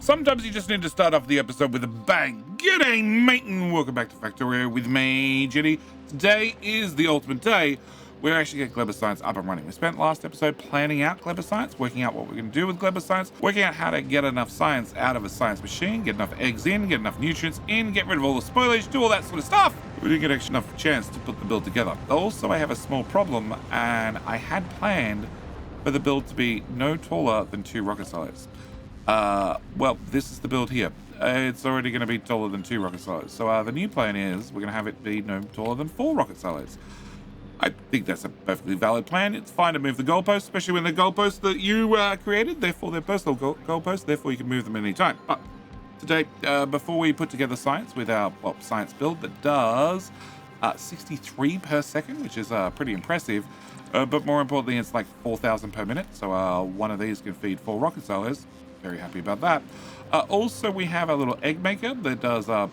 Sometimes you just need to start off the episode with a bang. G'day, mate, and welcome back to Factorio with me, Jenny. Today is the ultimate day. We're actually get Gleba Science up and running. We spent last episode planning out Gleba Science, working out what we're going to do with Gleba Science, working out how to get enough science out of a science machine, get enough eggs in, get enough nutrients in, get rid of all the spoilage, do all that sort of stuff. We didn't get actually enough chance to put the build together. Also, I have a small problem, and I had planned for the build to be no taller than 2 rocket silos. Well, this is the build here. It's already going to be taller than 2 rocket silos. So the new plan is we're going to have it be no taller than 4 rocket silos. I think that's a perfectly valid plan. It's fine to move the goalposts, especially when the goalposts that you created, therefore they're personal goalposts, therefore you can move them at any time. But today, before we put together science with our science build that does 63 per second, which is pretty impressive, but more importantly, it's like 4,000 per minute. So one of these can feed 4 rocket silos. Very happy about that. Also, we have a little egg maker that does, a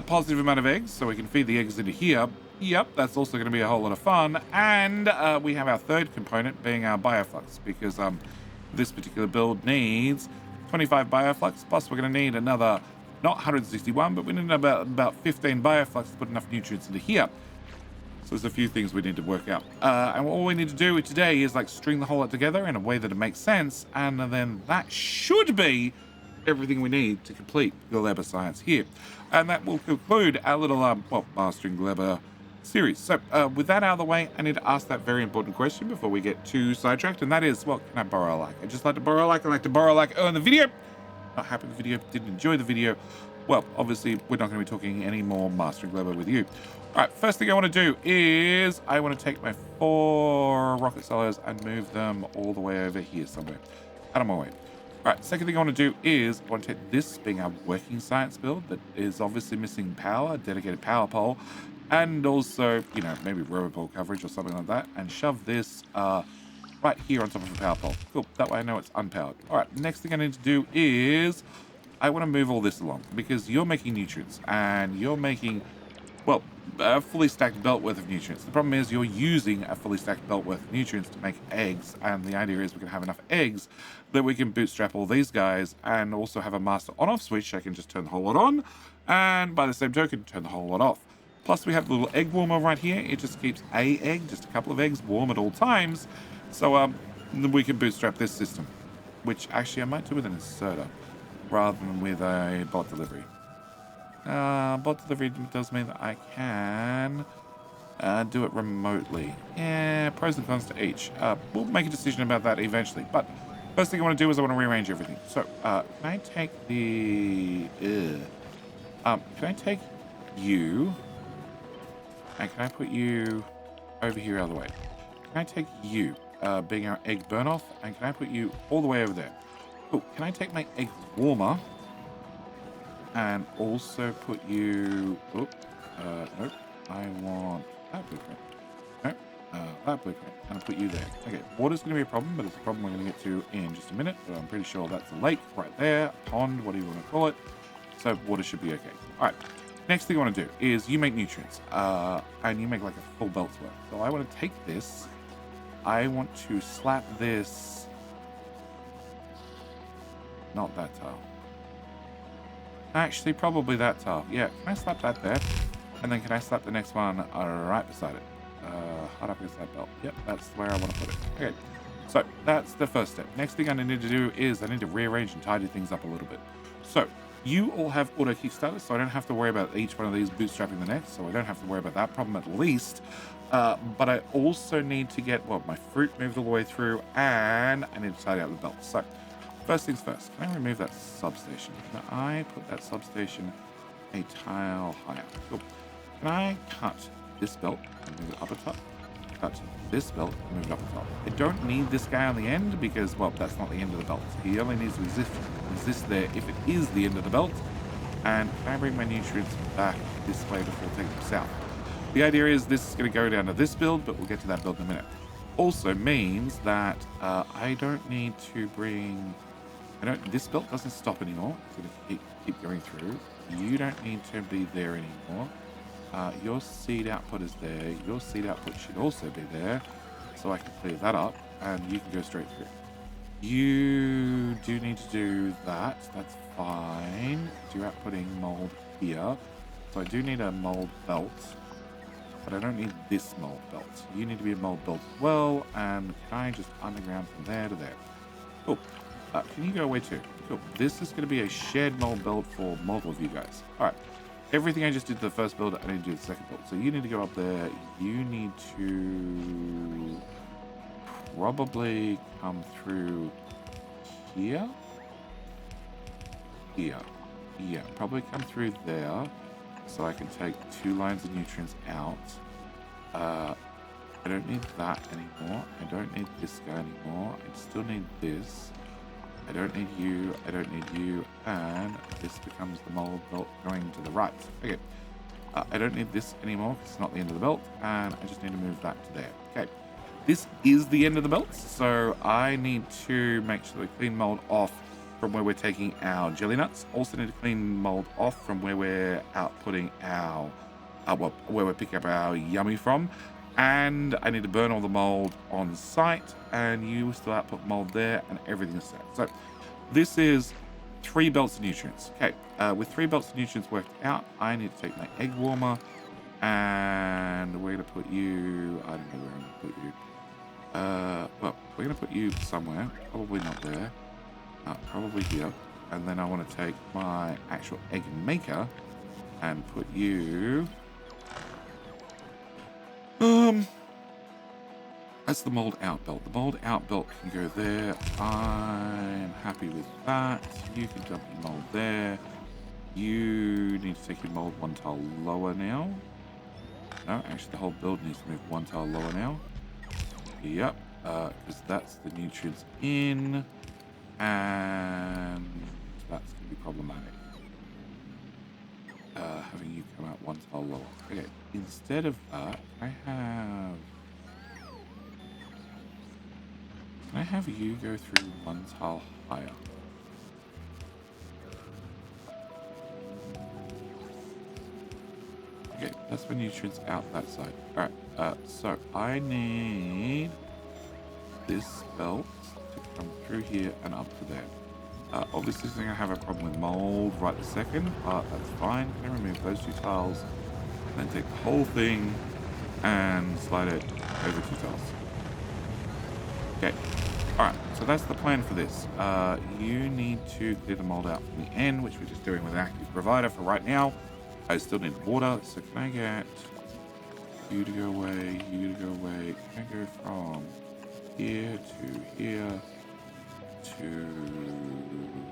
positive amount of eggs, so we can feed the eggs into here. Yep, that's also going to be a whole lot of fun. And we have our third component being our Bioflux, because this particular build needs 25 Bioflux, plus we're going to need another, not 161, but we need about 15 Bioflux to put enough nutrients into here. So there's a few things we need to work out. And all we need to do today is like string the whole lot together in a way that it makes sense. And then that should be everything we need to complete Gleba Science here. And that will conclude our little, Mastering Gleba series. So with that out of the way, I need to ask that very important question before we get too sidetracked. And that is, can I borrow a like? I just like to borrow a like. I like to borrow a like on the video. Not happy with the video, didn't enjoy the video. Well, obviously, we're not going to be talking any more Mastering Gleba with you. All right, first thing I want to do is I want to take my 4 rocket silos and move them all the way over here somewhere. Out of my way. All right, second thing I want to do is I want to take this being our working science build that is obviously missing power, dedicated power pole, and also, maybe robopole coverage or something like that, and shove this right here on top of the power pole. Cool, that way I know it's unpowered. All right, next thing I need to do is I want to move all this along because you're making nutrients and you're making, a fully stacked belt worth of nutrients. The problem is you're using a fully stacked belt worth of nutrients to make eggs, and the idea is we can have enough eggs that we can bootstrap all these guys and also have a master on-off switch. I can just turn the whole lot on, and by the same token, turn the whole lot off. Plus, we have the little egg warmer right here. It just keeps a egg, just a couple of eggs, warm at all times. So we can bootstrap this system, which actually I might do with an inserter rather than with a bot delivery. Bot delivery does mean that I can do it remotely. Yeah, pros and cons to each. We'll make a decision about that eventually. But first thing I want to do is I want to rearrange everything. So can I take the... can I take you... and can I put you over here out of the way? Can I take you, being our egg burn off, and can I put you all the way over there? Cool. Can I take my egg warmer and also put you... nope. I want that blueprint. Nope. That blueprint. And I'll put you there. Okay, water's going to be a problem, but it's a problem we're going to get to in just a minute. But I'm pretty sure that's a lake right there, pond, whatever you want to call it. So water should be okay. All right. Next thing I want to do is you make nutrients, and you make like a full belt's worth. So I want to take this. I want to slap this. Not that tile. Actually, probably that tile. Yeah, can I slap that there? And then can I slap the next one right beside it? Hard up against that belt. Yep, that's where I want to put it. Okay, so that's the first step. Next thing I need to do is I need to rearrange and tidy things up a little bit. So you all have auto kickstarters, so I don't have to worry about each one of these bootstrapping the next, so I don't have to worry about that problem at least. But I also need to get, my fruit moved all the way through, and I need to tidy out the belt. So first things first, can I remove that substation? Can I put that substation a tile higher? Cool. Can I cut this belt and move it up a top? Cut this belt and move it up a top. I don't need this guy on the end because, that's not the end of the belt. He only needs to exist there if it is the end of the belt. And can I bring my nutrients back this way before taking them south? The idea is this is going to go down to this build, but we'll get to that build in a minute. Also means that I don't need to bring... this belt doesn't stop anymore. It's going to keep going through. You don't need to be there anymore. Your seed output is there. Your seed output should also be there. So I can clear that up, and you can go straight through. You do need to do that. That's fine. You're outputting mold here. So I do need a mold belt. But I don't need this mold belt. You need to be a mold belt as well. And can I just underground from there to there? Cool. Can you go away too? Cool. This is going to be a shared mold belt for multiple of you guys. All right. Everything I just did to the first build, I need to do the second build. So you need to go up there. You need to probably come through here. Here. Yeah, probably come through there. So I can take 2 lines of nutrients out. I don't need that anymore. I don't need this guy anymore. I still need this. I don't need you. I don't need you. And this becomes the mold belt going to the right. Okay. I don't need this anymore because it's not the end of the belt. And I just need to move that to there. Okay. This is the end of the belt. So I need to make sure we clean mold off from where we're taking our jelly nuts. Also need to clean mold off from where we're outputting our, where we're picking up our yummy from. And I need to burn all the mold on site, and you still output mold there, and everything is set. So this is 3 belts of nutrients. Okay, with 3 belts of nutrients worked out, I need to take my egg warmer, and we're gonna put you, I don't know where I'm gonna put you. Well, we're gonna put you somewhere, probably not there, probably here. And then I want to take my actual egg maker and put you, that's the mold out belt. The mold out belt can go there. I'm happy with that. You can dump your mold there. You need to take your mold 1 tile lower now. No, actually the whole build needs to move 1 tile lower now. Yep, because that's the nutrients in, and that's going to be problematic. Having you come out 1 tile lower. Okay, instead of that, can I have you go through 1 tile higher? Okay, that's my nutrients out that side. Alright, so I need this belt to come through here and up to there. Obviously, I'm going to have a problem with mold right this second, but that's fine. I'm going to remove those 2 tiles, and then take the whole thing and slide it over 2 tiles. Okay. Alright, so that's the plan for this. You need to clear the mold out from the end, which we're just doing with an active provider for right now. I still need water, so can I get you to go away, you to go away? Can I go from here to here to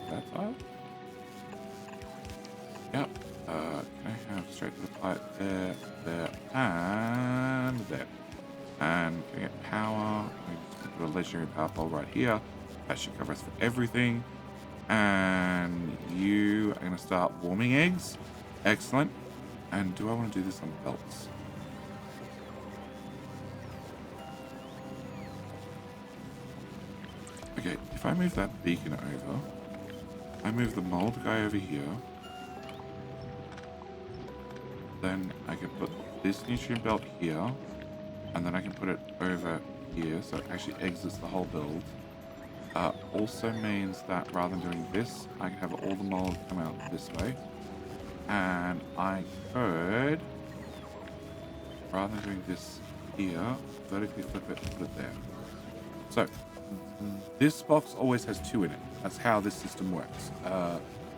that tile? Yep. Can I have straight to the pipe there, there, and there? And can I get power? I'm going to put a legendary power pole right here. That should cover us for everything. And you are going to start warming eggs. Excellent. And do I want to do this on belts? Okay, if I move that beacon over, I move the mold guy over here, then I can put this nutrient belt here, and then I can put it over here, so it actually exits the whole build. Also means that rather than doing this, I can have all the mold come out this way. And I could, rather than doing this here, vertically flip it and put it there. So, this box always has 2 in it. That's how this system works.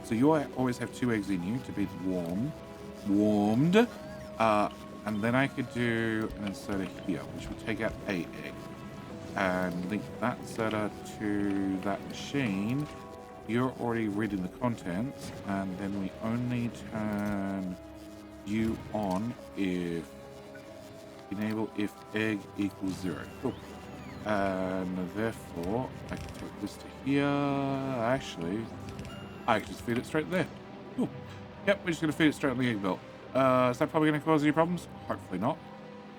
So you always have 2 eggs in you to be warmed. And then I could do an inserter here, which would take out a egg. And link that inserter to that machine. You're already reading the contents, and then we only turn you on if enable if egg equals 0. Cool. And therefore I can take this to here. Actually, I can just feed it straight there. Cool. Yep, we're just gonna feed it straight on the egg belt. Is that probably gonna cause any problems? Hopefully not.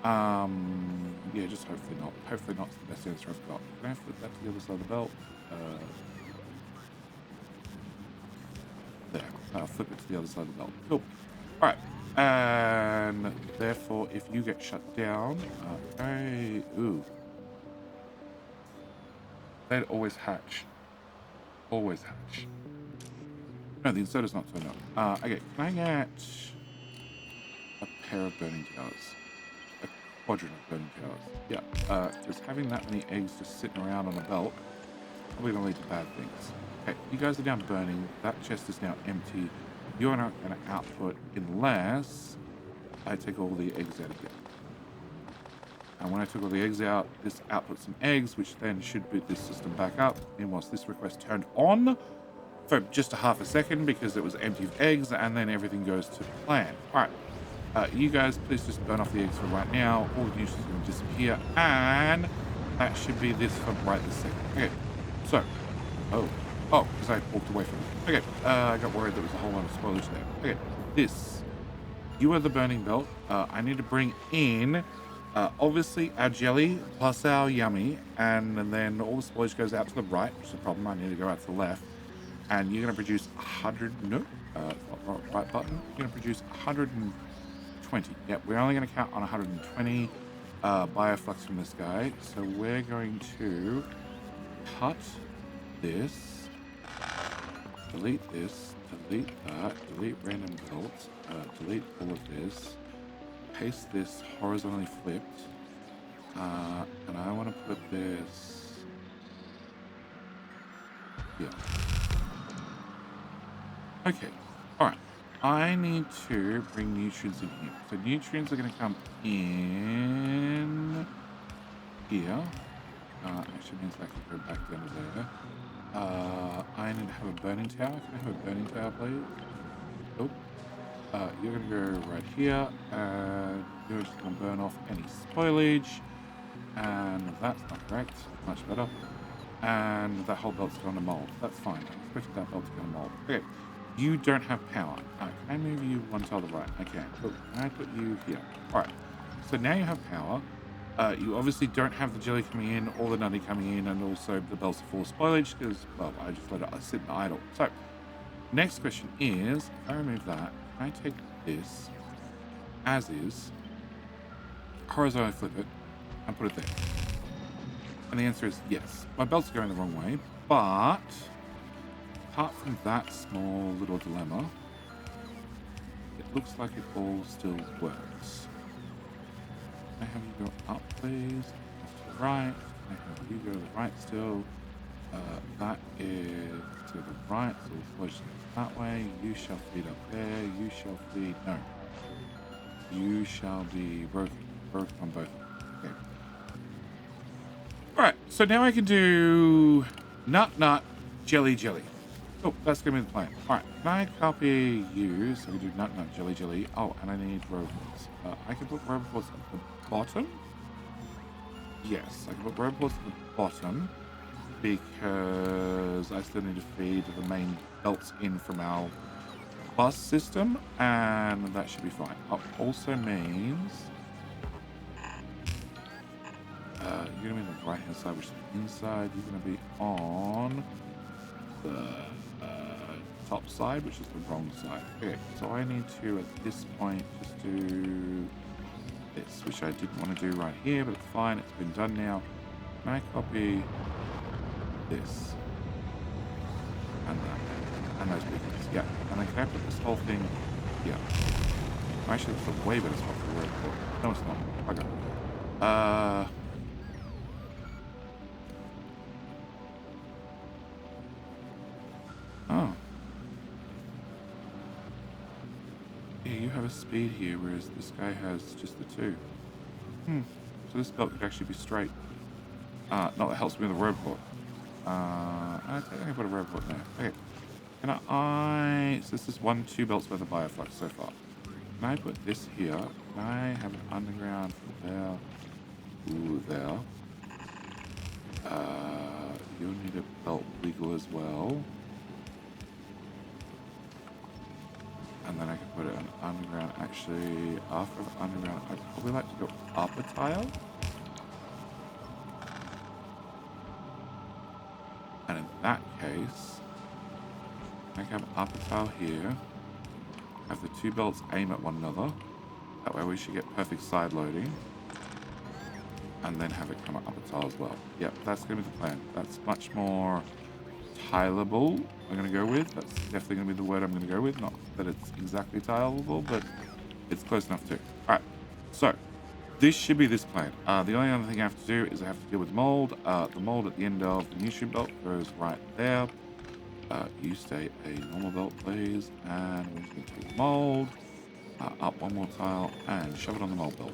Yeah, just hopefully not. Hopefully not. It's the best answer I've got. Can I flip that to the other side of the belt? There. I'll flip it to the other side of the belt. Cool. Alright. And therefore, if you get shut down, okay. Ooh. They'd always hatch. Always hatch. No, the inserter's not turned up. Okay, can I get a pair of burning towers? A quadrant of burning towers. Yeah, because having that many eggs just sitting around on a belt probably going to lead to bad things. Okay, you guys are now burning. That chest is now empty. You're not going to output unless I take all the eggs out of here. And when I took all the eggs out, this outputs some eggs, which then should boot this system back up. And whilst this request turned on for just a half a second because it was empty of eggs, and then everything goes to plan. All right, you guys, please just burn off the eggs for right now. All the nutrients are going to disappear, and that should be this for right this second. Okay, so, oh, because I walked away from it. Okay, I got worried there was a whole lot of spoilage there. Okay, this, you are the burning belt. I need to bring in. Obviously our jelly plus our yummy, and then all the spoilage goes out to the right, which is a problem. I need to go out to the left, and you're going to produce 100. No, right button. You're going to produce 120. Yep, we're only going to count on 120 bioflux from this guy. So we're going to cut this, delete this, delete that, delete random belts, delete all of this. Paste this horizontally flipped, and I want to put this here. Okay, alright. I need to bring nutrients in here. So nutrients are going to come in here. Actually means I can go back down to there. I need to have a burning tower. Can I have a burning tower, please? Oh. You're going to go right here, and you're just going to burn off any spoilage, and that's not correct, much better, and that whole belt's going to mold. That's fine, I expected that belt to go to mold. Okay, you don't have power. Can I move you one to the right? I can. Cool. Can I put you here? Alright, so now you have power. You obviously don't have the jelly coming in, or the nutty coming in, and also the belts are full of spoilage, because, well, I just let it sit and idle. So, next question is, if I remove that, can I take this as is, horizontally flip it, and put it there? And the answer is yes. My belts are going the wrong way, but apart from that small little dilemma, it looks like it all still works. Can I have you go up, please? Up to the right. Can I have you go to the right still? That is to the right, so we'll push that way. You shall feed up there. You shall feed. No. You shall be broken. Broken on both. Okay. Alright, so now I can do nut, jelly. Oh, that's going to be the plan. Alright, can I copy you? So we do nut, jelly. Oh, and I need robots. I can put robots at the bottom? Yes, I can put robots at the bottom, because I still need to feed the main belts in from our bus system, and that should be fine. Also means you're going to be on the right hand side, which is inside. You're going to be on the top side, which is the wrong side. Okay, so I need to at this point just do this, which I didn't want to do right here, but it's fine, it's been done now. Can I copy this and that and those beacons? Yeah, and then can I put this whole thing here? Actually, it's a way better spot for the road port. No, it's not. Okay. Oh. Yeah, you have a speed here, whereas this guy has just the 2. So this belt could actually be straight. Not that helps me with the road port. I think I can put a robot there. Okay. Can I... So this is 2 belts worth of bioflux so far. Can I put this here? Can I have an underground from there? Ooh, there. You'll need a belt wiggle as well. And then I can put it an underground. Actually, after underground, I'd probably like to go up a tile. And in that case, I can have up a tile here. Have the 2 belts aim at one another. That way we should get perfect side loading. and then have it come up a tile as well. Yep, that's going to be the plan. That's much more tileable, I'm going to go with. That's definitely going to be the word I'm going to go with. Not that it's exactly tileable, but it's close enough too. All right, so this should be this plan. The only other thing I have to do is I have to deal with mold. The mold at the end of the nutrient belt goes right there. You stay a normal belt, please, and we're just going to take the mold up one more tile and shove it on the mold belt.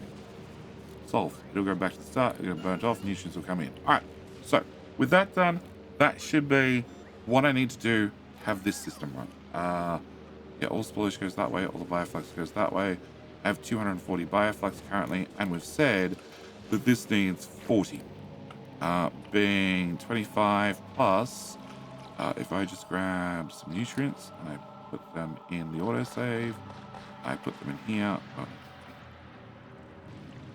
Solved. It'll go back to the start. It'll get burnt off. Nutrients will come in. All right. So with that done, that should be what I need to do to have this system run. Yeah, all spoilage goes that way. All the bioflux goes that way. I have 240 bioflux currently, and we've said that this needs 40. Being 25 plus, if I just grab some nutrients and I put them in the autosave, I put them in here.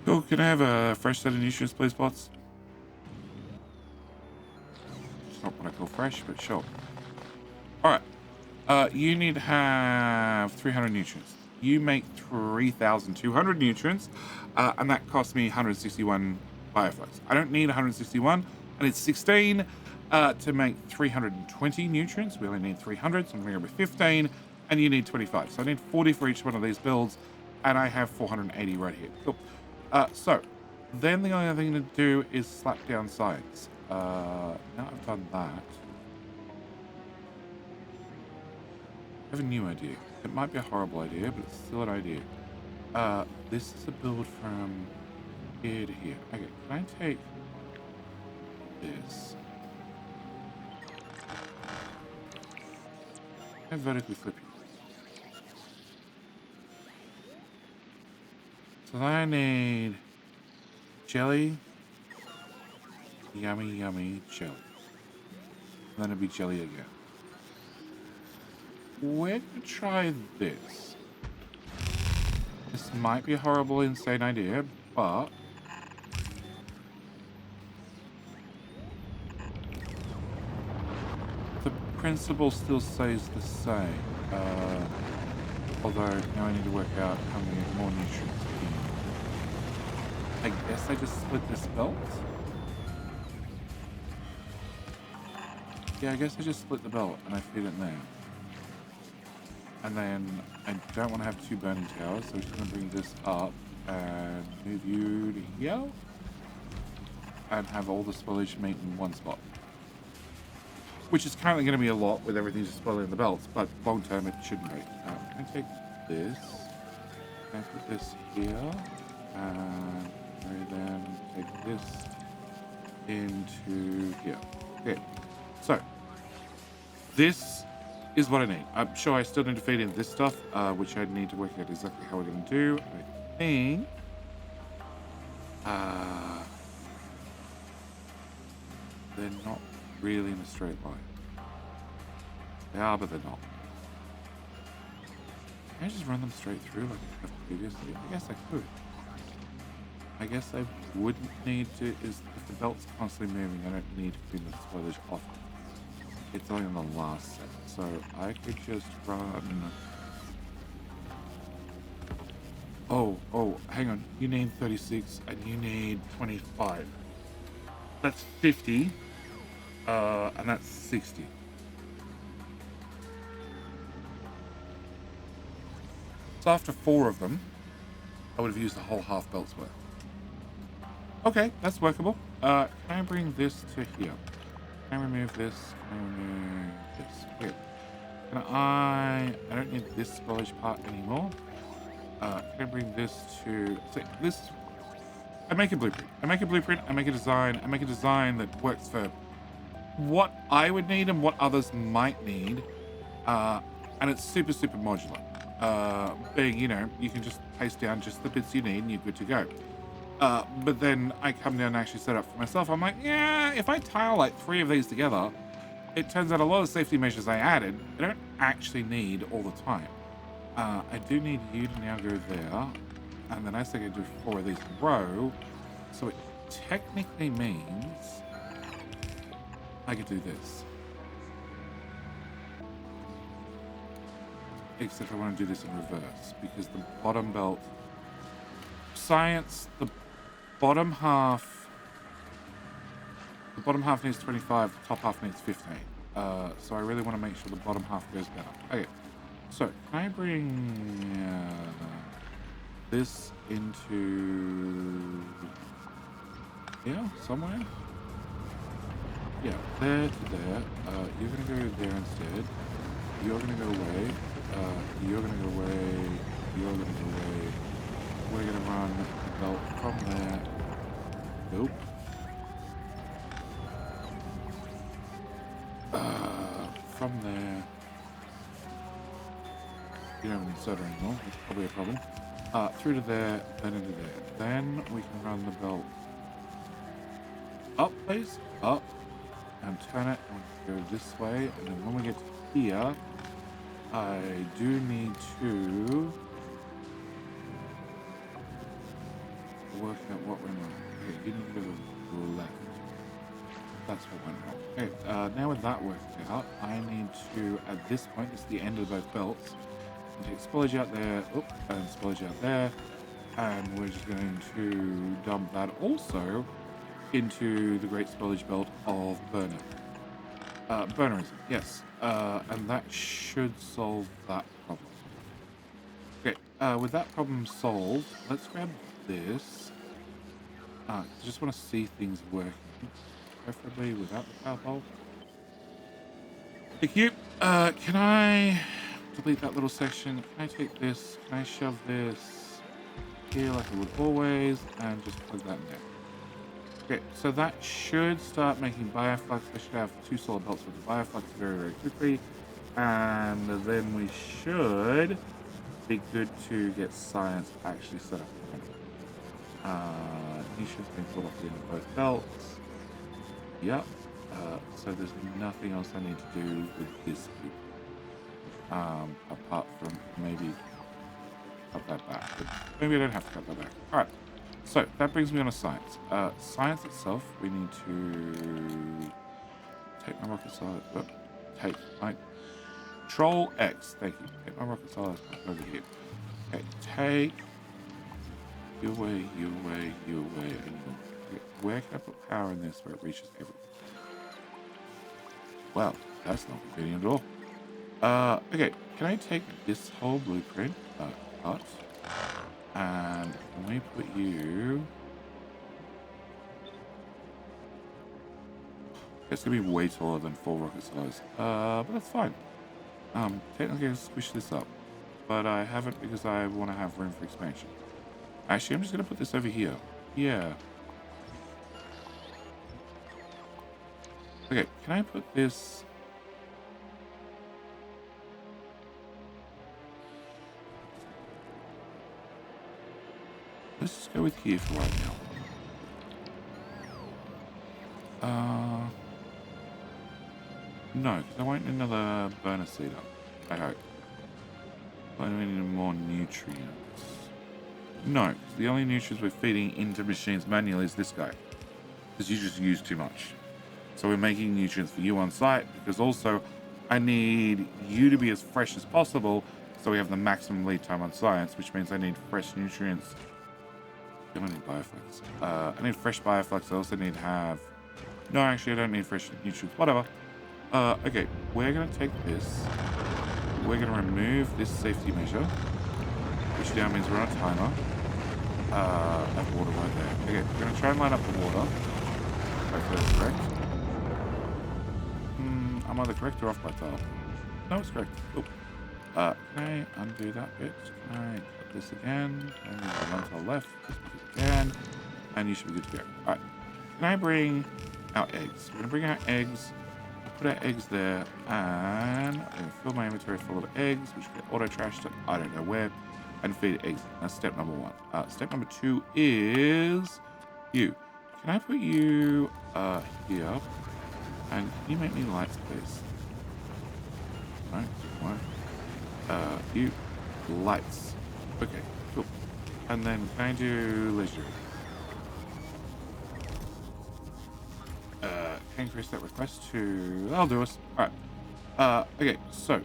Cool, can I have a fresh set of nutrients, please, bots? It's not what I call fresh, but sure. All right. You need to have 300 nutrients. You make 3,200 nutrients, and that costs me 161 bioflux. I don't need 161. I need 16 to make 320 nutrients. We only need 300, so I'm going to go with 15, and you need 25. So I need 40 for each one of these builds, and I have 480 right here. Cool. So then the only other thing to do is slap down science. Now I've done that, I have a new idea. It might be a horrible idea, but it's still an idea. This is a build from here to here. Okay, can I take this? Can I vertically flip you? So then I need jelly, yummy, yummy jelly. And then it'll be jelly again. We're going to try this. This might be a horrible, insane idea, but the principle still stays the same. Although now I need to work out how many more nutrients I guess I just split this belt. Yeah, I guess I just split the belt and I feed it there. And then I don't want to have two burning towers, so I'm just going to bring this up and move you to here. And have all the spoilage made in one spot. Which is currently going to be a lot with everything just spoiling the belts, but long term it shouldn't be. I'm going to take this, and put this here, and then take this into here. Okay, so this is what I need. I'm sure I still need to feed in this stuff, which I need to work out exactly how we're going to do. I think they're not really in a straight line. They are, but they're not. Can I just run them straight through like I have previously? I guess I could. I guess I wouldn't need to, is if the belt's constantly moving, I don't need to clean the spoilage off. It's only on the last set, so I could just run... Oh, hang on. You need 36 and you need 25. That's 50, and that's 60. So after 4 of them, I would have used the whole half belt's worth. Okay, that's workable. Can I bring this to here? Can I remove this? Can I remove this? Here. Can I don't need this spoilage part anymore. Can I bring this to... So this... I make a blueprint. I make a design that works for what I would need and what others might need. And it's super, super modular. Being, you know, you can just paste down just the bits you need and you're good to go. But then I come down and actually set up for myself. I'm like, yeah, if I tile like 3 of these together, it turns out a lot of safety measures I added, I don't actually need all the time. I do need you to now go there. And then I say I do 4 of these in a row. So it technically means I could do this. Except I want to do this in reverse because the bottom belt science, the bottom half bottom half needs 25, the top half needs 15. So I really want to make sure the bottom half goes better. Okay, so can I bring this into here somewhere? Yeah, there to there. You're gonna go there instead. You're gonna go away. You're gonna go away. You're gonna go away. We're gonna run the belt from there. Nope. From there. You don't have an inserter anymore. That's probably a problem. Through to there, then into there. Then we can run the belt up, please. Up. And turn it and go this way. And then when we get to here, I do need to work out what went wrong. Okay, you need to go to the left. That's what went wrong. Okay, now with that worked out, I need to, at this point, this is the end of both belts, take spillage out there, and spillage out there, and we're just going to dump that also into the great spillage belt of burner. Burnerism, yes. And that should solve that problem. Okay, with that problem solved, let's grab this. I just want to see things working, preferably without the power pole. Thank you. Can I delete that little section? Can I take this? Can I shove this here like I would always, and just plug that in there? Okay, so that should start making Bioflux. I should have 2 solid belts with the Bioflux very, very quickly. And then we should be good to get science actually set up. Niche's been pulled off the end of both belts. Yep. So there's nothing else I need to do with this group. Apart from maybe cut that back. But maybe I don't have to cut that back. Alright. So that brings me on to science. Science itself, we need to take my rocket solid. Take my Control X. Thank you. Take my rocket solid over here. Okay, take you away, you away, you away, and you. Okay, where can I put power in this where it reaches everything? Well, that's not convenient at all. Okay, can I take this whole blueprint, cut, and can we put you... It's gonna be way taller than 4 rocket size, but that's fine. Technically I'll squish this up, but I haven't because I want to have room for expansion. Actually, I'm just gonna put this over here. Yeah. Okay, can I put this... Let's just go with here for right now. No, because I won't need another burner seeder. I hope. I need more nutrients. No, 'cause the only nutrients we're feeding into machines manually is this guy. Because you just use too much. So we're making nutrients for you on site, because also I need you to be as fresh as possible, so we have the maximum lead time on science, which means I need fresh nutrients. I don't need Bioflux. I need fresh Bioflux. I also need to have... No, actually, I don't need fresh nutrients. Whatever. Okay, we're going to take this. We're going to remove this safety measure, which now means we're on a timer. That water right there. Okay, we're going to try and line up the water. Hopefully that's correct. I'm either correct or off by tile. No, it's correct. Oh. Can I undo that bit? Can I cut this again? And then one tile left. This again. And you should be good to go. Alright. Can I bring our eggs? We're going to bring our eggs. Put our eggs there. And I'm going to fill my inventory full of eggs, which get auto-trashed to I don't know where. And feed eggs. That's step number 1. Step number 2 is you. Can I put you here? And can you make me lights, please? No, you lights. Okay, cool. And then can I do leisure? Can I increase that request to... That'll do us. Alright. Okay, so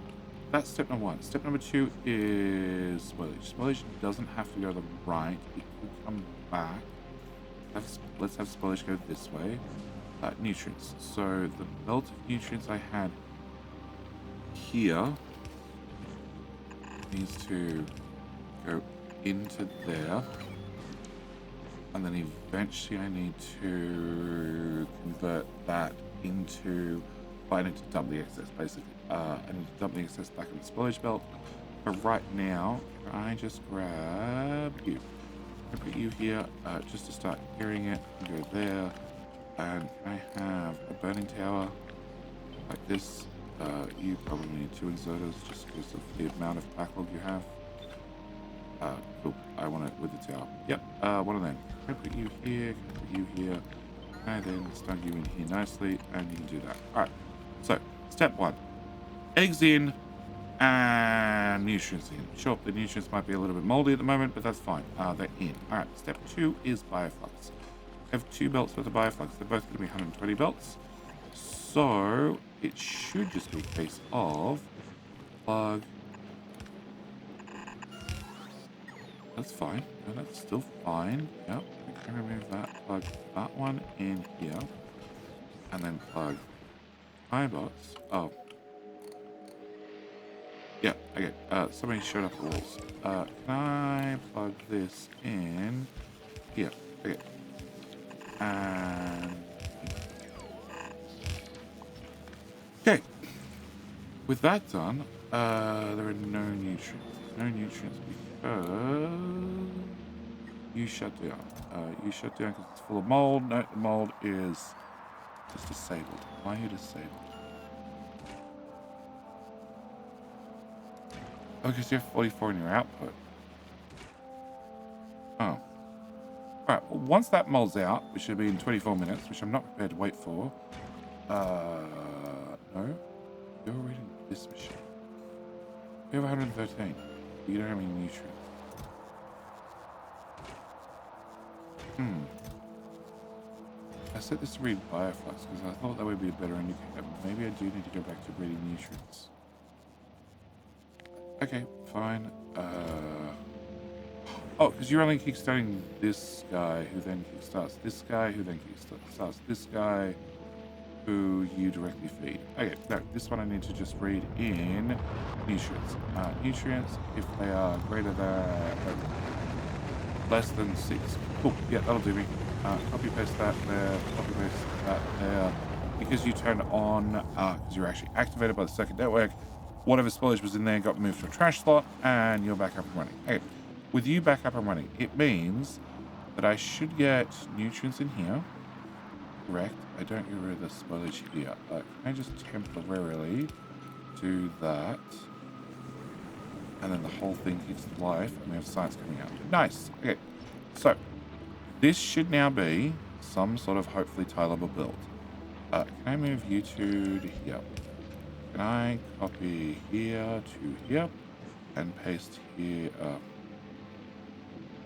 that's step number 1. Step number 2 is spoilage. Spoilage doesn't have to go to the right. It could come back. Let's have spoilage go this way. nutrients. So the belt of nutrients I had here needs to go into there, and then eventually I need to convert that into, well, I need to dump the excess basically. I need to dump the excess back in the spoilage belt. But right now, can I just grab you? I put you here just to start carrying it and go there. And can I have a burning tower like this? You probably need 2 exerters just because of the amount of backlog you have. Cool. I want it with the tower. Yep. One of them. Can I put you here? Can I put you here? Can I then snug you in here nicely? And you can do that. Alright. So, step 1. Eggs in and nutrients in. Sure, the nutrients might be a little bit moldy at the moment, but that's fine. They're in. Alright, step 2 is Bioflux. I have 2 belts worth of Bioflux. They're both going to be 120 belts. So, it should just be a case of plug. That's fine. No, that's still fine. Yep. I can remove that. Plug that one in here. And then plug iBots. Oh. Yeah, okay. Somebody showed up the walls. Can I plug this in here? Okay. And okay. With that done, there are no nutrients. No nutrients because you shut down. You shut down because it's full of mold. No, the mold is just disabled. Why are you disabled? Oh, because you have 44 in your output. Oh. Alright, well, once that mold's out, which should be in 24 minutes, which I'm not prepared to wait for. No. You're reading this machine. You have 113. You don't have any nutrients. I set this to read Bioflux because I thought that would be a better indicator. Maybe I do need to go back to reading nutrients. Okay, fine. Oh, because you're only kickstarting this guy, who then kickstarts this guy, who then kickstarts this guy, who you directly feed. Okay, no, this one I need to just read in nutrients. Nutrients, if they are greater than, less than 6. Cool, yeah, that'll do me. Copy paste that there, copy paste that there. Because you turned on, because you're actually activated by the circuit network, whatever spoilage was in there got moved to a trash slot, and you're back up and running. Okay, with you back up and running, it means that I should get nutrients in here. Correct. I don't get rid of the spoilage here. Can I just temporarily do that? And then the whole thing kicks to life, and we have science coming out. Nice. Okay, so this should now be some sort of hopefully tileable build. Can I move you to here? Can I copy here to here and paste here? Oh,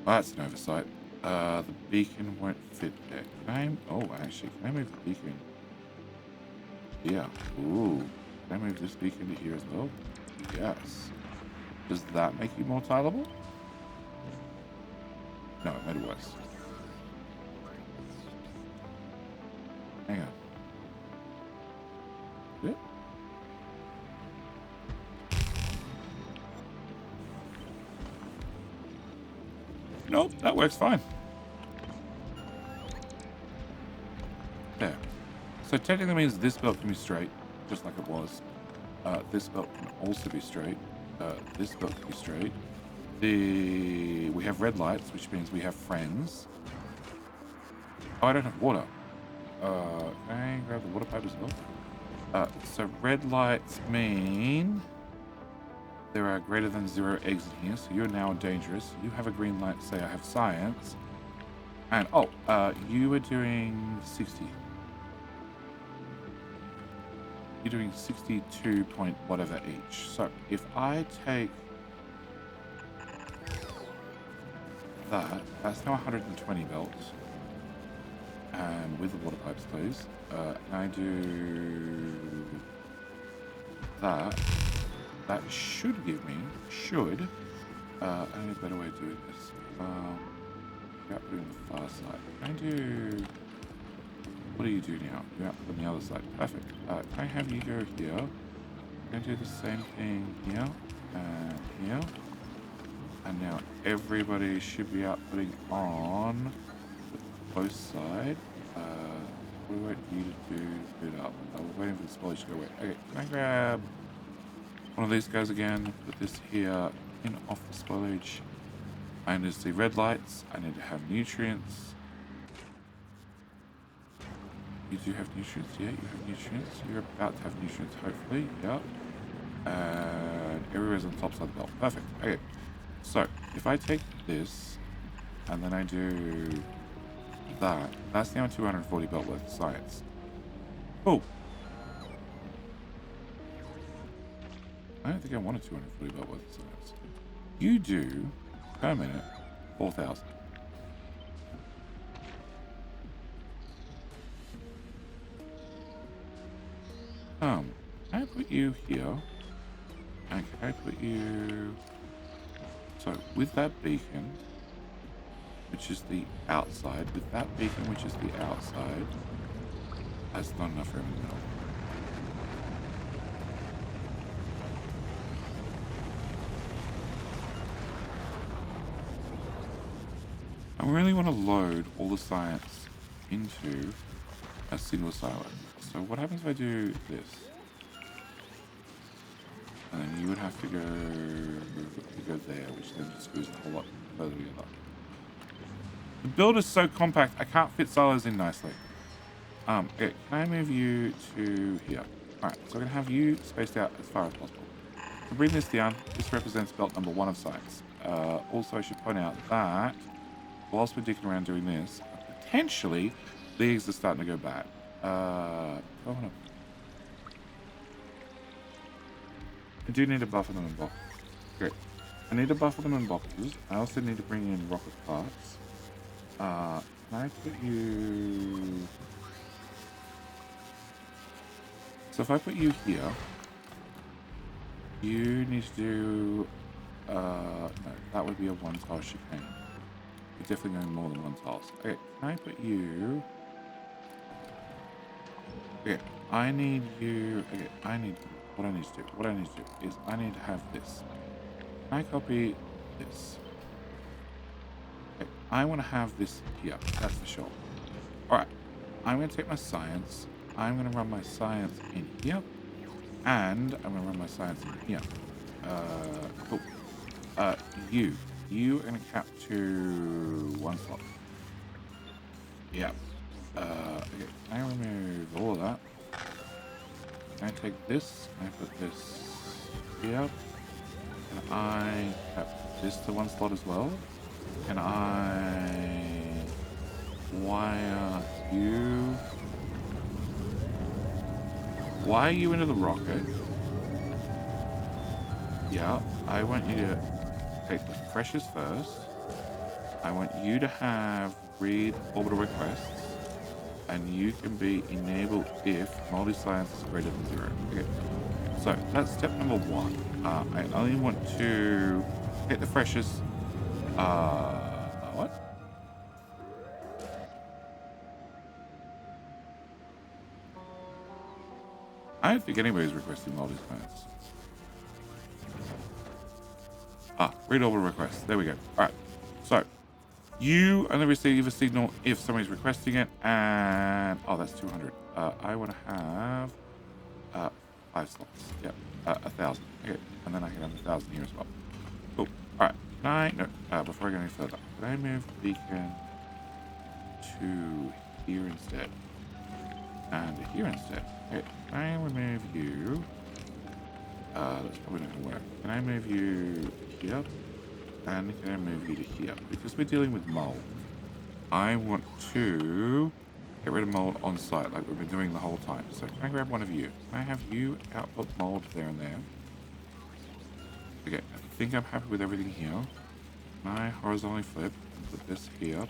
that's an oversight. The beacon won't fit there. Can I? Oh, actually, can I move the beacon? Yeah. Ooh. Can I move this beacon to here as well? Yes. Does that make you more tileable? No, it made it worse. Hang on. Good. Nope, that works fine. There. So technically means this belt can be straight, just like it was. This belt can also be straight. This belt can be straight. We have red lights, which means we have friends. Oh, I don't have water. Can I grab the water pipe as well? So red lights mean there are greater than 0 eggs in here, so you're now dangerous. You have a green light, say I have science. And, oh, you were doing 60. You're doing 62 point whatever each. So if I take that, that's now 120 belts. And with the water pipes, please. And I do that. That should give me, I need a better way of doing this. Without putting the far side. Can I do What do you do now? You're out on the other side. Perfect. Can I have you go here? I'm going to do the same thing here and here. And now everybody should be outputting on the close side. What do we want you to do to boot up? We're waiting for the spoilage to go away. Okay, can I grab one of these guys again? Put this here in off the spoilage. I need to see red lights. I need to have nutrients. You do have nutrients, yeah, you have nutrients. You're about to have nutrients, hopefully, yep. And everywhere's on the top side of the belt. Perfect, okay. So, if I take this, and then I do that, that's now 240 belt worth of science. Oh! I don't think I wanted 240 belt worth of science. You do, per minute, 4,000. Can I put you here? And can I put you... So, with that beacon, which is the outside, with that beacon, which is the outside, that's not enough room in the middle. I really want to load all the science into a single silo. So what happens if I do this? And then you would have to go there, which then just goes a whole lot further together. The build is so compact, I can't fit silos in nicely. Okay, can I move you to here? Alright, so I'm going to have you spaced out as far as possible. To bring this down, this represents belt number 1 of science. Also, I should point out that whilst we're dicking around doing this, potentially, the eggs are starting to go bad. I do need to buffer them in boxes. Great. I need to buffer them in boxes. I also need to bring in rocket parts. Can I put you... So if I put you here, you need to do... no, that would be a 1-tile chicane. You're definitely going more than 1 tiles. Okay, can I put you... Okay, I need you... Okay, I need... What I need to do is I need to have this. Can I copy this? Okay, I want to have this here. That's for sure. Alright, I'm going to take my science. I'm going to run my science in here. And I'm going to run my science in here. Cool. You are going to cap to 1 slot. Yeah. Okay, can I remove all of that? Can I take this? Can I put this here? Can I cap this to 1 slot as well? Can I wire you? Wire you into the rocket? Yeah, I want you to take the pressures first. I want you to have read orbital requests, and you can be enabled if multi-science is greater than 0. Okay, so that's step number 1. I only want to get the pressures. What? I don't think anybody's requesting multi-science. Read orbital requests. There we go. All right. So you only receive a signal if somebody's requesting it, and that's 200. I want to have 5 slots. Yep, 1,000. Okay, and then I can have 1,000 here as well. Cool. All right. Can I? No. Before I go any further, can I move the beacon to here instead? And here instead. Okay. Can I remove you? That's probably not going to work. Can I move you here? And can I move you to here? Because we're dealing with mold, I want to get rid of mold on site like we've been doing the whole time. So can I grab one of you? Can I have you output mold there and there? Okay, I think I'm happy with everything here. Can I horizontally flip and put this here?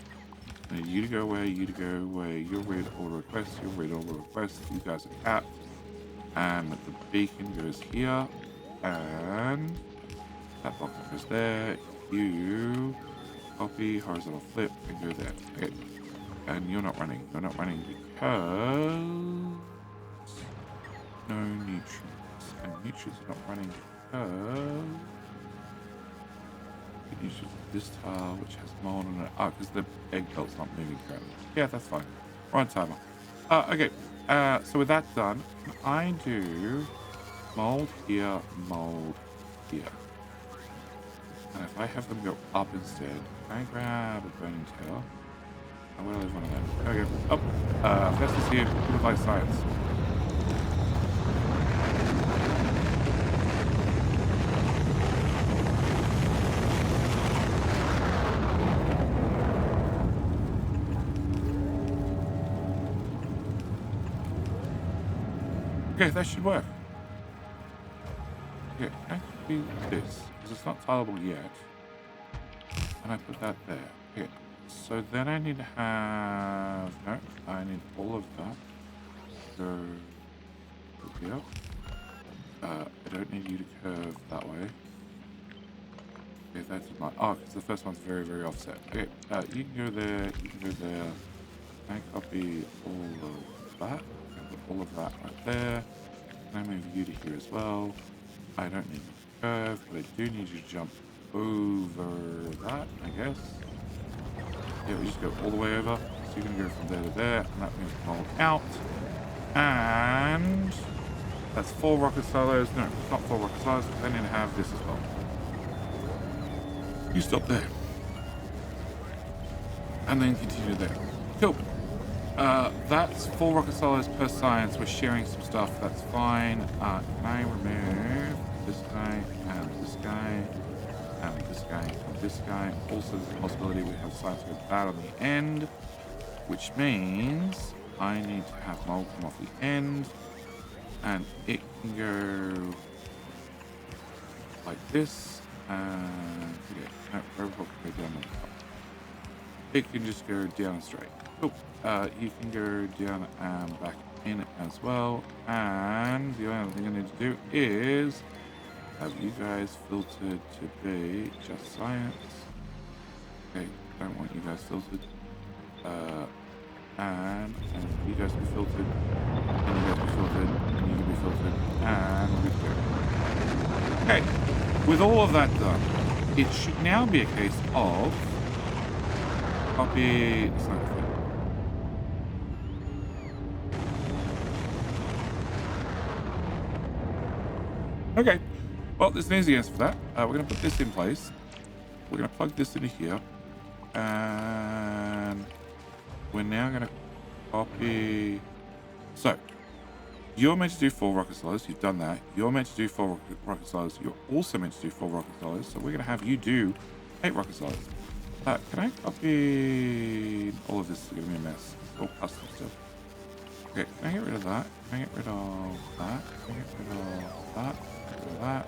I need you to go away, you to go away. You'll read all the requests, you'll read all the requests. You guys are capped. And the beacon goes here. And that box goes there. You copy, horizontal flip, and go there. Okay. And you're not running. You're not running because no nutrients. And nutrients are not running because it uses this tile which has mold on it. Oh, because the egg belt's not moving currently. Yeah, that's fine. We're on timer. Okay. So with that done, can I do mold here, mold here? And if I have them go up instead, can I grab a burning tail? I will leave one of them. There we go. Up. First is here. Good life science. Okay, that should work. Okay, can I do this? Because it's not tileable yet. And I put that there. Okay, so then I need to have... No, I need all of that. Go here. I don't need you to curve that way. Okay, that's my... Oh, because the first one's very, very offset. Okay, you can go there, you can go there. Can I copy all of that? All of that right there. And I move you to here as well. I don't need to curve, but I do need you to jump over that, I guess. Yeah, we just go all the way over. So you're going to go from there to there, and that moves the mold out. And that's 4 rocket silos. No, it's not 4 rocket silos, because I need to have this as well. You stop there. And then continue there. Cool. That's 4 rocket silos per science. We're sharing some stuff. That's fine. Can I remove this guy and this guy and this guy and this guy? Also, there's a possibility we have science go bad on the end, which means I need to have mold come off the end, and it can go like this. And no, robot can go down the top. It can just go down straight. Cool. You can go down and back in as well. And the only other thing I need to do is have you guys filtered to be just science. Okay, don't want you guys filtered. And you guys be filtered. And you guys be filtered. And you can be filtered. And we go. Okay, with all of that done, it should now be a case of copy. It's not fit. Okay, well, there's an easy answer for that. We're going to put this in place. We're going to plug this into here. And we're now going to copy. So, you're meant to do 4 rocket silos. You've done that. You're meant to do 4 rocket silos. You're also meant to do 4 rocket silos. So we're going to have you do 8 rocket silos. Can I copy all of this? It's going to be a mess. It's all custom stuff. Okay, can I get rid of that? Can I get rid of that? Can I get rid of that? Get rid of that.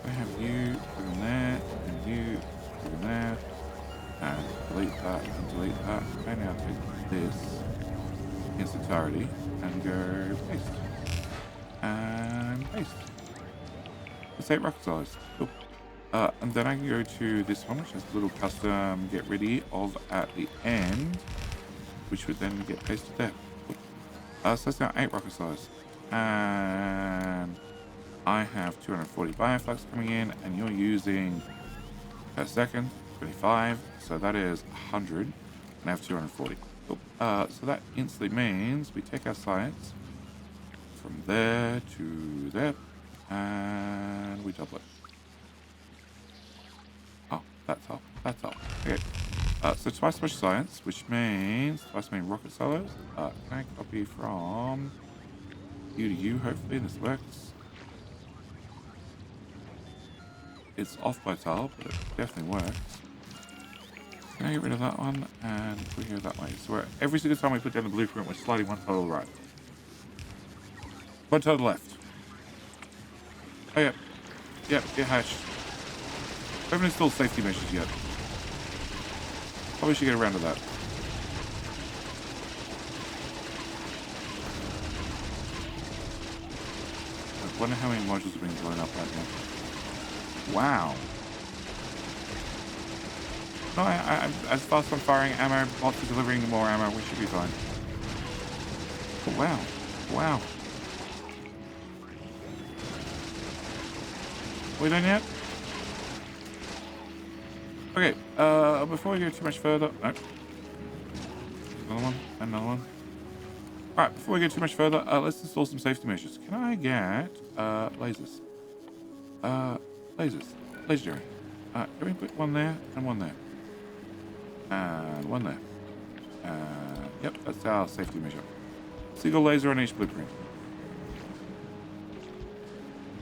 Can I have you put in there, and you put in there, and delete that, and delete that. I now take this in its entirety and go paste. And paste. Let's 8 rocket silos. Cool. And then I can go to this one, which has a little custom get ready of at the end, which would then get pasted there. So that's now 8 rocket silos. And I have 240 Bioflux coming in, and you're using per second 25, so that is 100, and I have 240. Cool. So that instantly means we take our science from there to there, and we double it. Oh, that's up. That's up. Okay. So twice as much science, which means twice as many rocket silos. Can I copy from you to you? Hopefully this works. It's off by tile, but it definitely works. Can I get rid of that one and put here that way? So every single time we put down the blueprint, we're sliding 1 tile to the right. 1 tile to the left. Oh, yep. Yep, get hashed. We haven't installed safety measures yet. Probably should get around to that. I wonder how many modules are being blown up right now. Wow. No, I'm as fast on firing ammo, bots are delivering more ammo, we should be fine. Oh, wow. Wow. We done yet? Okay, before we go too much further... No. Another one, another one. Alright, before we go too much further, let's install some safety measures. Can I get, lasers? Lasers. Legendary. Can we put one there and one there? And one there. Yep, that's our safety measure. Single laser on each blueprint.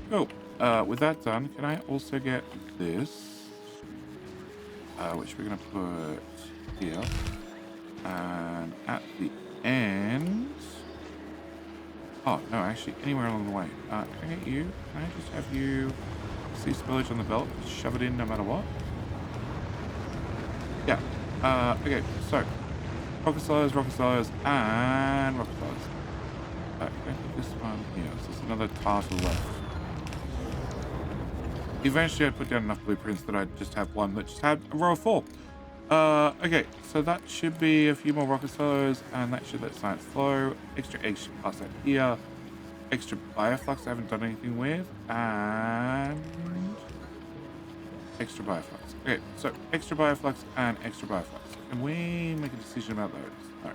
Cool. With that done, can I also get this? Which we're going to put here. And at the end... Oh, no, actually, anywhere along the way. Can I get you? Can I just have you see spillage on the belt? Just shove it in no matter what? Yeah. Okay, so... rocket sliders, and rocket sliders. Can I put this one here? So there's another title left. Eventually I'd put down enough blueprints that I'd just have one that just had a row of 4. Okay, so that should be a few more rocket sliders, and that should let science flow. Extra eggs should pass out here. Extra bioflux I haven't done anything with, and extra bioflux. Okay, so extra bioflux and extra bioflux. Can we make a decision about those? No.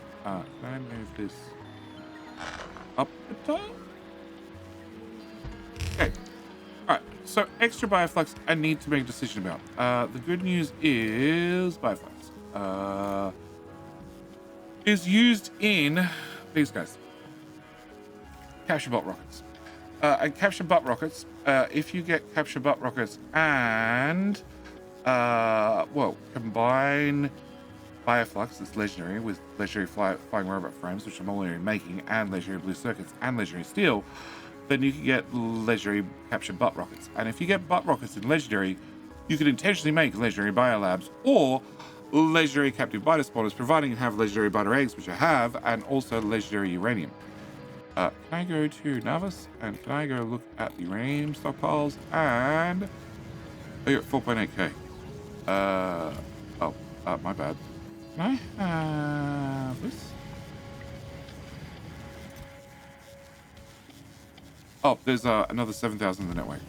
Can I move this up the top? Okay. Alright, so extra bioflux I need to make a decision about. The good news is bioflux is used in these guys. Capture bot rockets. And capture butt rockets, if you get capture butt rockets and well, combine Bioflux, that's legendary, with legendary flying robot frames, which I'm already making, and legendary blue circuits and legendary steel, then you can get legendary capture butt rockets. And if you get butt rockets in legendary, you can intentionally make legendary biolabs or legendary captive biter spawners, providing you have legendary biter eggs, which I have, and also legendary uranium. Can I go to Navis and can I go look at the uranium stockpiles? And oh, you're at 4.8k. My bad. Can I have this? Oh, there's another 7,000 in the network.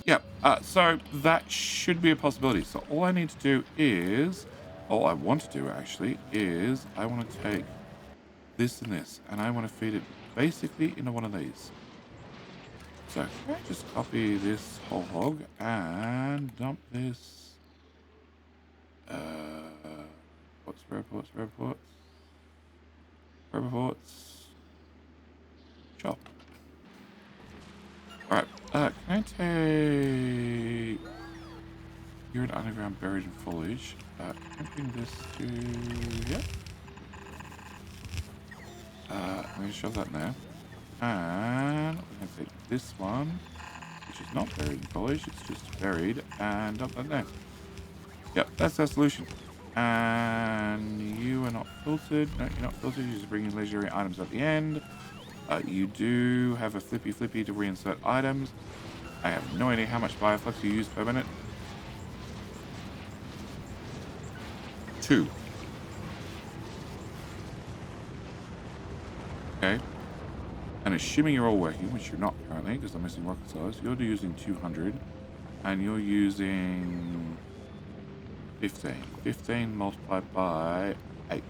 Yeah, so that should be a possibility. So all I need to do is, all I want to do actually is I want to take this and this, and I want to feed it basically into one of these. So can I just copy this whole hog and dump this? Reports. Chop. Alright, can I take... You're an underground buried in foliage. Can I bring this to... Yep. I'm going to shove that in there. And I'm going to take this one, which is not buried in foliage, it's just buried, and dump that there. Yep, that's our solution. And you are not filtered. No, you're not filtered. You just bring in legendary items at the end. You do have a flippy to reinsert items. I have no idea how much bioflux you use per minute. 2. Okay. And assuming you're all working, which you're not currently, because I'm missing rocket cells, you're using 200, and you're using 15. 15 multiplied by 8.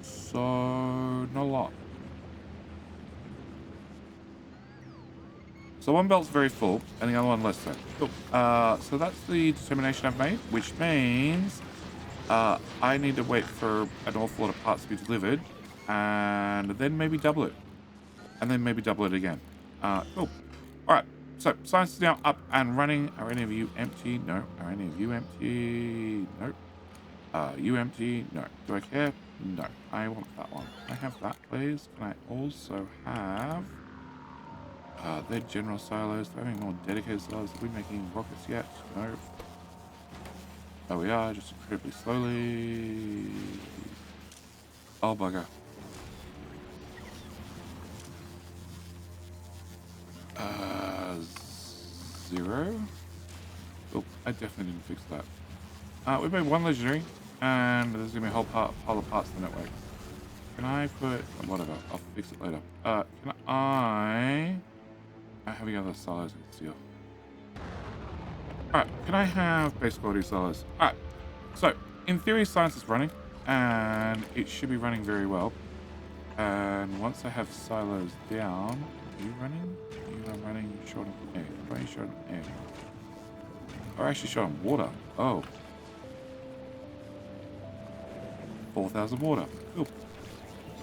So not a lot. So one belt's very full, and the other one less so. Cool. So that's the determination I've made, which means I need to wait for an awful lot of parts to be delivered, and then maybe double it, and then maybe double it again. Cool. All right. So science is now up and running. Are any of you empty? No. Are any of you empty? No. You empty? No. Do I care? No. I want that one. Can I have that, please? Can I also have their general silos? Do I have any more dedicated silos? Are we making rockets yet? No. Oh, we are, just incredibly slowly. Oh, bugger. Zero. Oh, I definitely didn't fix that. We made one legendary, and there's gonna be a whole pile of parts in the network. can I put... Whatever, I'll fix it later. Can I have any other silos I can steal? Alright, can I have base quality silos? Alright, so, in theory, science is running, and it should be running very well. And once I have silos down... Are you running? You are running short on air. Why are you short on air? Or actually short on water. Oh. 4,000 water. Cool.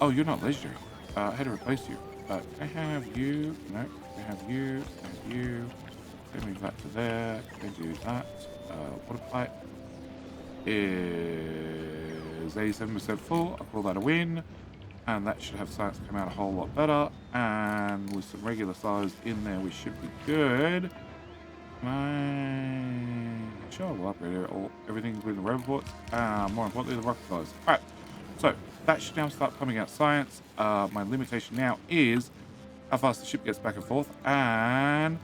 Oh, you're not legendary. I had to replace you. Can I have you? No. Can I have you? Can I have you? Can move that to there. Can do that. Water pipe is 87% full. I'll call that a win. And that should have science come out a whole lot better. And with some regular silos in there, we should be good. Sure, we'll upgrade everything including the robots. More importantly, the rocket silos. Alright, so that should now start pumping out science. My limitation now is how fast the ship gets back and forth. And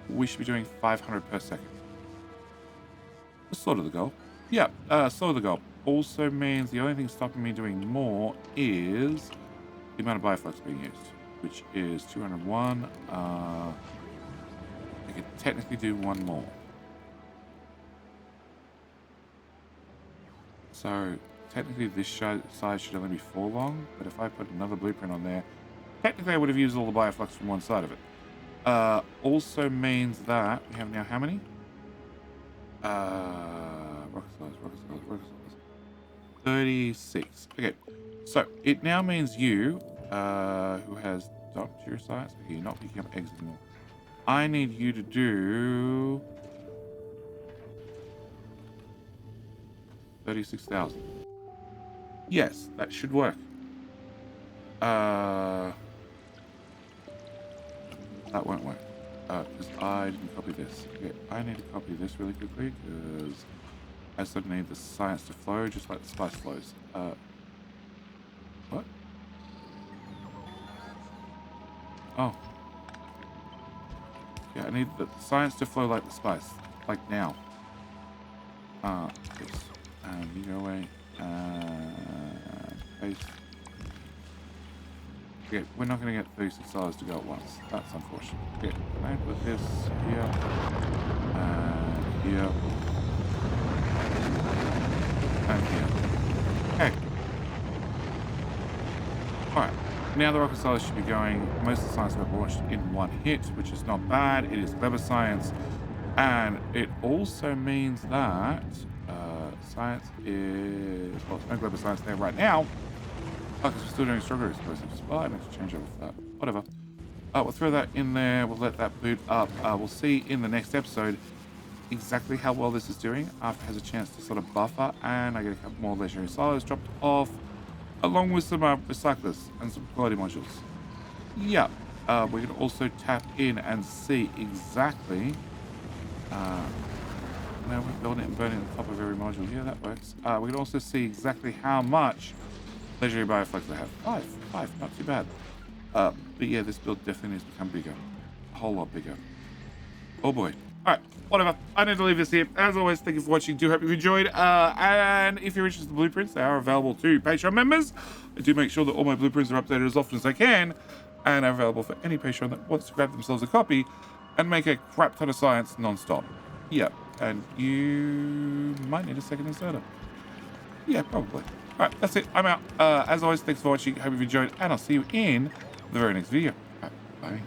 we should be doing 500 per second. That's sort of the goal. Yeah, sort of the goal. Also means the only thing stopping me doing more is the amount of bioflux being used, which is 201. I could technically do one more. So technically this side should only be 4 long, but if I put another blueprint on there, technically I would have used all the bioflux from one side of it. Also means that we have now how many? Rocket size. 36. Okay, so it now means you, who has docked your science. Okay, you're not picking up eggs anymore. I need you to do 36,000. Yes, that should work. That won't work. Because I didn't copy this. Okay, I need to copy this really quickly because I still need the science to flow just like the spice flows. What? Oh. Yeah, I need the science to flow like the spice. Like now. This. And you go away. Paste. Okay, we're not going to get 36 dollars to go at once. That's unfortunate. Okay, can I put this here? And here. And here. Okay. Alright. Now the rocket silos should be going. Most of the science got launched in one hit, which is not bad. It is Gleba science. And it also means that science is... Well, there's no Gleba science there right now. Oh, because we're still doing stronger explosives. Well, I need to change over for that. Whatever. We'll throw that in there. We'll let that boot up. We'll see in the next episode exactly how well this is doing after it has a chance to sort of buffer. And I get a couple more legendary silos dropped off, along with some recyclers and some quality modules. Yeah. We can also tap in and see exactly... now we're building it and burning the top of every module. Yeah, that works. We can also see exactly how much legendary bioflux I have. Five, not too bad. But yeah, this build definitely needs to become bigger. A whole lot bigger. Oh boy. Alright, whatever. I need to leave this here. As always, thank you for watching. Do hope you enjoyed. And if you're interested in the blueprints, they are available to Patreon members. I do make sure that all my blueprints are updated as often as I can. And are available for any Patreon that wants to grab themselves a copy and make a crap ton of science non-stop. Yeah, and you might need a second inserter. Yeah, probably. Alright, that's it. I'm out. As always, thanks for watching. Hope you've enjoyed, and I'll see you in the very next video. Bye.